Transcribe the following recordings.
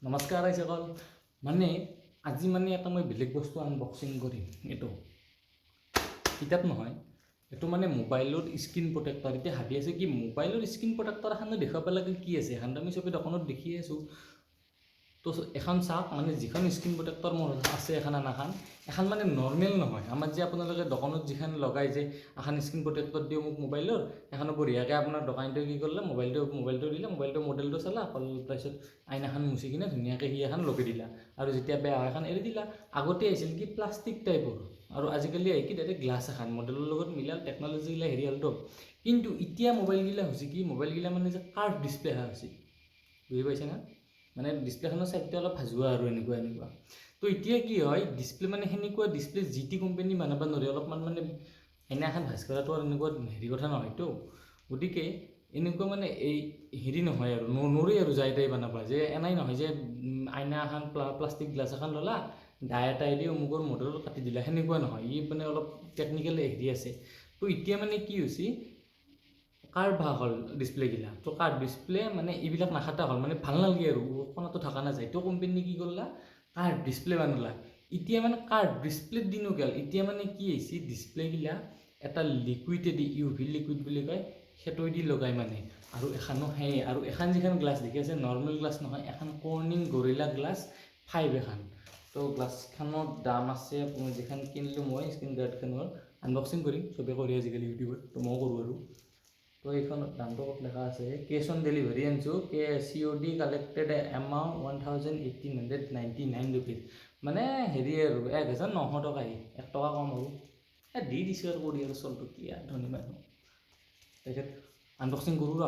নমস্কাৰ আইসকল মানে আজি মানে এটা মই বেলেগ বস্তু আনবক্সিং কৰিম এইটো কিতাপ নহয় এইটো মানে মোবাইলৰ স্ক্ৰীন প্ৰটেক্টৰ এতিয়া ভাবি আছে কি মোবাইলৰ স্ক্ৰীন প্ৰটেক্টৰ এখন দেখাব লাগে কি আছে এখন আমি চবে দোকানত দেখি আছোঁ তো এখন চাওক মানে যিখন স্ক্ৰীন প্ৰটেক্টৰ মোৰ আছে এখন এখন মানে নৰ্মেল নহয় আমাৰ যে আপোনালোকে দোকানত যিখন লগাই যে এখন স্ক্ৰীন প্ৰটেক্টৰ দিওঁ মোক মোবাইলৰ এখন বঢ়িয়াকৈ আপোনাৰ দোকানটোৱে কি কৰিলে মোবাইলটো দিলে মোবাইলটোৰ মডেলটো চালা তাৰপিছত আইনাখন মুচি কিনে ধুনীয়াকৈ সি এখন লগাই দিলা আৰু যেতিয়া বেয়া হয় এখন এৰি দিলা আগতে আহিছিল কি প্লাষ্টিক টাইপৰ আৰু আজিকালি আহি কি ডাইৰেক্ট গ্লাছ এখন মডেলৰ লগত মিলাল টেকন'লজিগিলা হেৰি হ'লতো কিন্তু এতিয়া মোবাইলগিলা হৈছে কি মোবাইলগিলা মানে যে কাৰ্ভ ডিছপ্লে হৈছে বুজি পাইছে না মানে ডিছপ্লেখনৰ চাইডটো অলপ ভাজোৱা আৰু এনেকুৱা তো এতিয়া কি হয় ডিছপ্লে মানে সেনেকুৱা ডিছপ্লে জি টি কোম্পানী বনাব নোৱাৰে অলপমান মানে এনে এখন ভাজ কৰাটো আৰু এনেকুৱা হেৰি কথা নহয়তো গতিকে এনেকুৱা মানে এই হেৰি নহয় আৰু নৰে আৰু যাই তাই বনাব যে এনেই নহয় যে আইনা এখন প্লাষ্টিক গ্লাছ এখন ল'লা ডাই এটাই দি অমুকৰ মডেলত কাটি দিলা সেনেকুৱা নহয় ই মানে অলপ টেকনিকেল হেৰি আছে তো এতিয়া মানে কি হৈছে কাৰ্ভ হ'ল ডিছপ্লেগিলা তো কাৰ্ভ ডিছপ্লে মানে এইবিলাক নাখাটা হ'ল মানে ভাল নালাগে আৰু কোনোটো থকা নাযায় তো কোম্পানী কি কৰিলা কাৰ্ভ ডিছপ্লে বনালা এতিয়া মানে কাৰ্ভ ডিছপ্লেত দিনো গ'ল এতিয়া মানে কি হৈছে ডিছপ্লেগিলা এটা লিকুইডেদি ইউভি লিকুইড বুলি কয় সেইটোৱেদি লগাই মানে আৰু এখনো সেই আৰু এখন যিখন গ্লাছ দেখি আছে নৰ্মেল গ্লাছ নহয় এখন কৰ্ণিং গৰিলা গ্লাছ 5 এখন তো গ্লাছখনৰ দাম আছে আপুনি যিখন কিনিলোঁ মই স্ক্ৰীন গাৰ্ডখনৰ আনবক্সিং কৰিম চবে কৰি আজিকালি ইউটিউবত তো মই কৰোঁ আৰু তো এইখন দামটো ক'ত লেখা আছে কেছ অন ডেলিভাৰী আনিছোঁ COD কালেক্টেড এমাউণ্ট 11,899 ৰুপিজ মানে হেৰি আৰু 1,900 টকাই 1 টকা কম আৰু দি দিছোঁ আৰু কৰি আৰু চলটো কি আৰু ধনী মানুহ তাৰপিছত আনবক্সিং কৰোঁ ৰ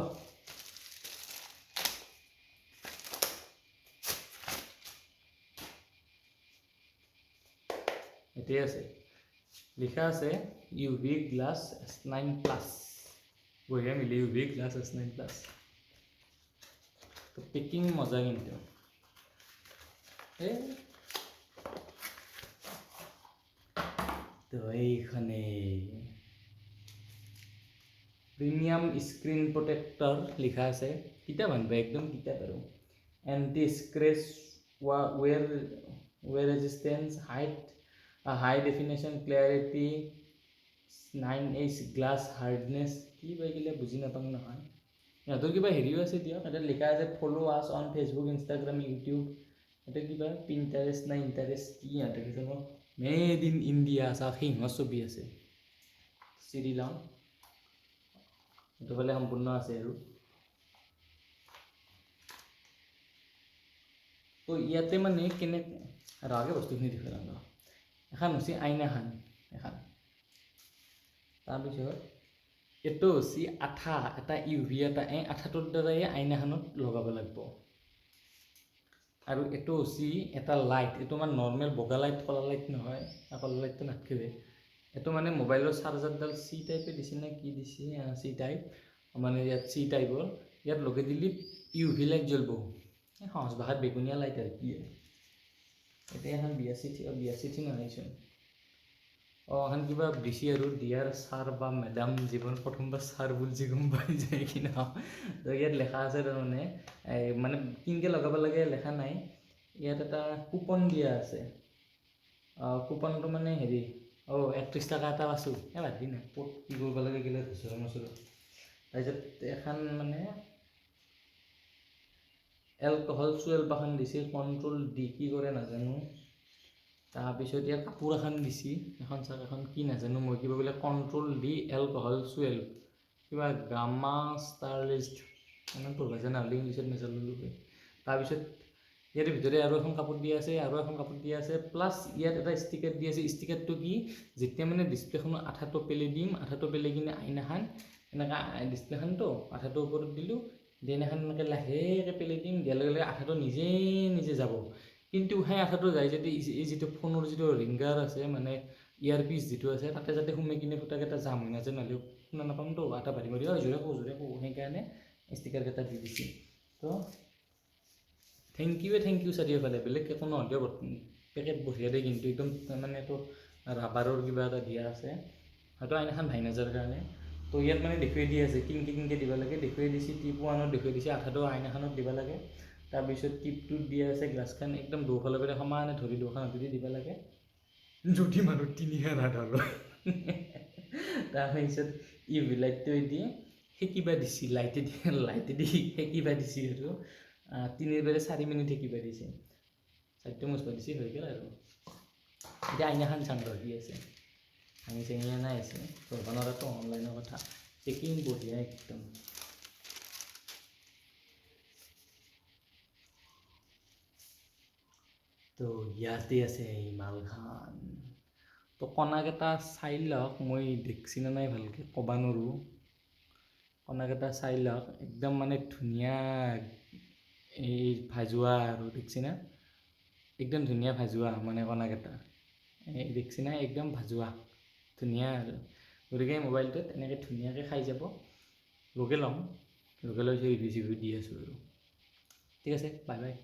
এতিয়াই আছে লিখা আছে UV গ্লাছ S9 প্লাছ বঢ়িয়া মিলে UV গ্লাছ S9 প্লাছ তো পেকিং মজা কিন্তু তো এইখানে প্ৰিমিয়াম স্ক্ৰীন প্ৰটেক্টৰ লিখা আছে কিতাপ আনবা একদম কিতাপ আৰু এণ্টি স্ক্ৰেচ ৱেৰ ৰেজিষ্টেঞ্চ হাই ডেফিনেশ্যন ক্লিয়াৰিটি 9H গ্লাছ হাৰ্ডনেছ কি বাইগিলা বুজি নাপাওঁ নহয় সিহঁতৰ কিবা হেৰিও আছে দিয়ক এটা লিখা আছে ফ'ল' আছ অন ফেচবুক ইনষ্টাগ্ৰাম ইউটিউব এটা কিবা পিণ্টাৰেষ্ট না ইণ্টাৰেষ্ট কি সিহঁতে কিছু মেড ইন ইণ্ডিয়া চাওক সিংহৰ ছবি আছে চিৰি লওঁ এইটো ফালে সম্পূৰ্ণ আছে আৰু তো ইয়াতে মানে কেনে আৰু আগে বস্তুখিনি দেখুৱাই লওঁ এখন হৈছে আইনাখন এখন তাৰপিছত এইটো হৈছে আঠা এটা UV এটা আঠাটোৰ দ্বাৰাই আইনাখনত লগাব লাগিব আৰু এইটো হৈছে এটা লাইট এইটো মানে নৰ্মেল বগা লাইট কলা লাইট নহয় কলা লাইটটো নাথাকিবে এইটো মানে মোবাইলৰ চাৰ্জাৰডাল C টাইপে দিছে নে কি দিছে C টাইপ মানে ইয়াত C টাইপৰ ইয়াত লগাই দিলে UV লাইট জ্বলব সহজ ভাষাত বেগুনীয়া লাইট আৰু কি এতিয়া এখন বিয়া চিঠি নহয়চোন এখন কিবা দিছে আৰু ডিয়াৰ ছাৰ বা মেডাম জীৱন প্ৰথমবাৰ ছাৰ বুলি গম পাই যায় কি ন তো ইয়াত লেখা আছে তাৰমানে মানে কিনকে লগাব লাগে লেখা নাই ইয়াত এটা কুপন দিয়া আছে কুপনটো মানে হেৰি 31 টকা এটা আছোঁ বাদ দি নাই ক'ত কি কৰিব লাগে গেলে ধচৰ মচৰ তাৰপিছত এখন মানে এলকহল 12 এখন দিছে কণ্ট্ৰল D কি কৰে নাজানো তাৰপিছত ইয়াত কাপোৰ এখন দিছে এখন চাওক এখন কি নাজানো মই কিবা বোলে কণ্ট্ৰল D এলকহল 12 কিবা গামা ষ্টাৰলিষ্ট মানে পঢ়িছে নহ'লে ইংলিছত নাজানো তাৰপিছত ইয়াৰ ভিতৰে আৰু এখন কাপোৰ দিয়া আছে প্লাছ ইয়াত এটা ষ্টিকাৰ দিয়া আছে ষ্টিকাৰটো কি যেতিয়া মানে ডিছপ্লেখনৰ আঠাটো পেলাই দিম আঠাটো পেলাই কিনে আইনাখন এনেকৈ ডিছপ্লেখনটো আঠাটো ওপৰত দিলোঁ দেন এখন এনেকৈ লাহেকৈ পেলাই দিম দিয়াৰ লগে লগে আঠাটো নিজে যাব কিন্তু সেই আঠাটো যায় যদি এই যিটো ফোনৰ যিটো ৰিংগাৰ আছে মানে ইয়াৰপিছ যিটো আছে তাতে যাতে সোমাই কিনে ফুটাকেইটা জাম হৈ নাযায় নহ'লে শুনা নাপামতো আটা ভাৰি মাৰি জোৰে কওঁ সেইকাৰণে ষ্টিকাৰকেইটা দি দিছে তো থেংক ইউ চাৰিওফালে বেলেগ একো নহ'লেও পেকেট বঢ়িয়া দেই কিন্তু একদম মানে এইটো ৰাবাৰৰ কিবা এটা দিয়া আছে হয়তো আইনাখন ভাঙি নাযাৰ কাৰণে তো ইয়াত মানে দেখুৱাই দি আছে কিনকে দিব লাগে দেখুৱাই দিছে টিপ 1ত দেখুৱাই দিছে আঠাটো আইনাখনত দিব লাগে তাৰপিছত টিপটোত দিয়া আছে গ্লাছখন একদম দুফালৰ পৰা সমানে ধৰি দুখন হাতেদি দিব লাগে যদি মানুহ তিনিখন হাত হ'ল তাৰপিছত ইউভি লাইটটো দি সেকিবা দিছে লাইটেদি সেকিবা দিছে আৰু 3 পৰা 4 মিনিট সেকিবা দিছে চাইডটো মচবা দিছে হৈ গ'ল আৰু এতিয়া আইনাখন চাং ধৰি আছে ভাঙি চাঙি নাই আছে ঘৰখনতো অনলাইনৰ কথা চেকিং বঢ়িয়া একদম তো ইয়াতে আছে এই মালখান তো কণাকেইটা চাই লওক মই দেখছি নে নাই ভালকৈ ক'ব নোৱাৰোঁ কণাকেইটা চাই লওক একদম মানে ধুনীয়া এই ভাজোৱা আৰু দেখছি না একদম ধুনীয়া ভাজোৱা মানে কণাকেইটা এই দেখছি না একদম ভাজোৱা ধুনীয়া আৰু গতিকে মোবাইলটোত এনেকৈ ধুনীয়াকৈ খাই যাব লগে ল'ম লগে লৈ ৰিভিউ দি আছোঁ আৰু ঠিক আছে বাই বাই